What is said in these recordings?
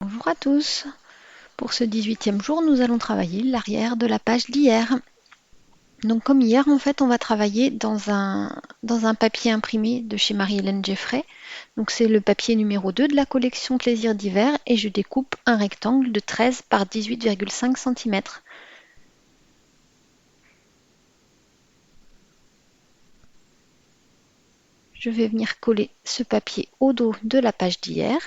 Bonjour à tous. Pour ce 18e jour, nous allons travailler l'arrière de la page d'hier. Donc comme hier, en fait, on va travailler dans un papier imprimé de chez Marie-Hélène Geffray. Donc c'est le papier numéro 2 de la collection Plaisir d'hiver et je découpe un rectangle de 13 par 18,5 cm. Je vais venir coller ce papier au dos de la page d'hier.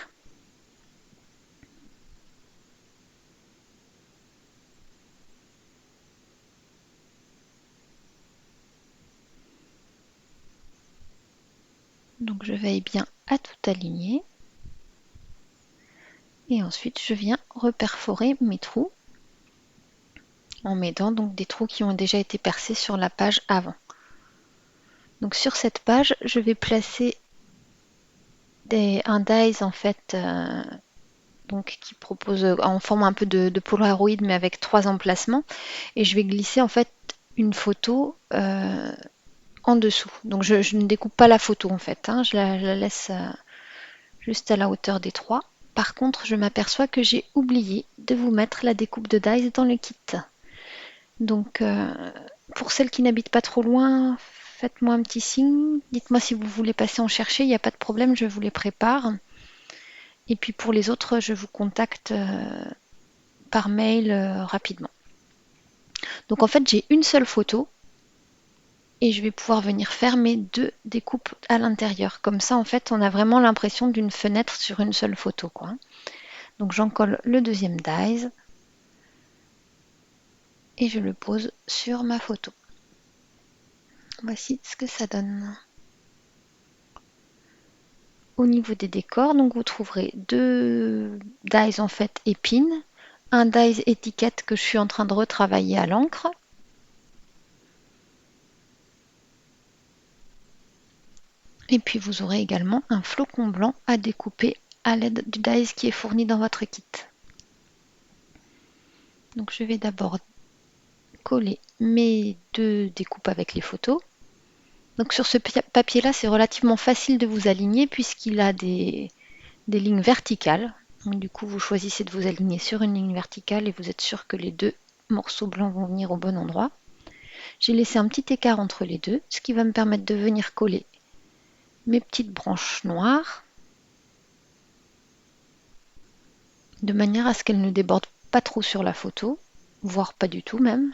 Donc je veille bien à tout aligner. Et ensuite je viens reperforer mes trous en mettant donc des trous qui ont déjà été percés sur la page avant. Donc sur cette page, je vais placer un dies en fait donc qui propose en forme un peu de Polaroid mais avec 3 emplacements et je vais glisser en fait une photo en dessous. Donc je ne découpe pas la photo en fait, hein, je la laisse juste à la hauteur des 3. Par contre, je m'aperçois que j'ai oublié de vous mettre la découpe de dies dans le kit. Donc pour celles qui n'habitent pas trop loin, faites-moi un petit signe. Dites-moi si vous voulez passer en chercher, il n'y a pas de problème, je vous les prépare. Et puis pour les autres, je vous contacte par mail rapidement. Donc en fait, j'ai une seule photo et je vais pouvoir venir faire mes 2 découpes à l'intérieur. Comme ça, en fait, on a vraiment l'impression d'une fenêtre sur une seule photo, quoi. Donc j'en colle le deuxième dies et je le pose sur ma photo. Voici ce que ça donne. Au niveau des décors, donc vous trouverez 2 dies en fait épines, un dies étiquette que je suis en train de retravailler à l'encre. Et puis vous aurez également un flocon blanc à découper à l'aide du dies qui est fourni dans votre kit. Donc je vais d'abord coller mes 2 découpes avec les photos. Donc sur ce papier là, c'est relativement facile de vous aligner puisqu'il a des lignes verticales. Donc, du coup, vous choisissez de vous aligner sur une ligne verticale et vous êtes sûr que les 2 morceaux blancs vont venir au bon endroit. J'ai laissé un petit écart entre les deux, ce qui va me permettre de venir coller mes petites branches noires de manière à ce qu'elles ne débordent pas trop sur la photo, voire pas du tout même.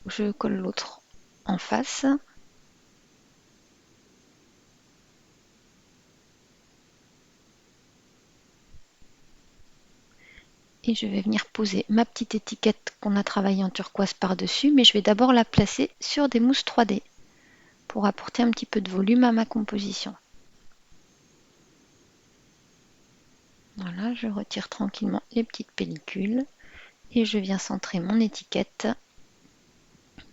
Je colle l'autre en face. Et je vais venir poser ma petite étiquette qu'on a travaillée en turquoise par-dessus, mais je vais d'abord la placer sur des mousses 3D pour apporter un petit peu de volume à ma composition. Voilà, je retire tranquillement les petites pellicules et je viens centrer mon étiquette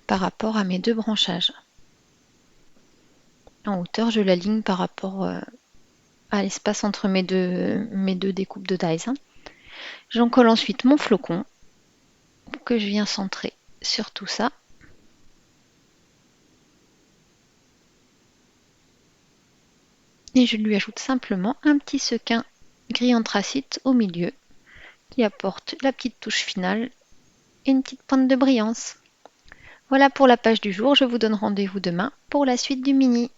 par rapport à mes 2 branchages. En hauteur, je l'aligne par rapport à l'espace entre mes deux découpes de dies. J'en colle ensuite mon flocon que je viens centrer sur tout ça. Et je lui ajoute simplement un petit sequin gris anthracite au milieu qui apporte la petite touche finale et une petite pointe de brillance. Voilà pour la page du jour, je vous donne rendez-vous demain pour la suite du mini.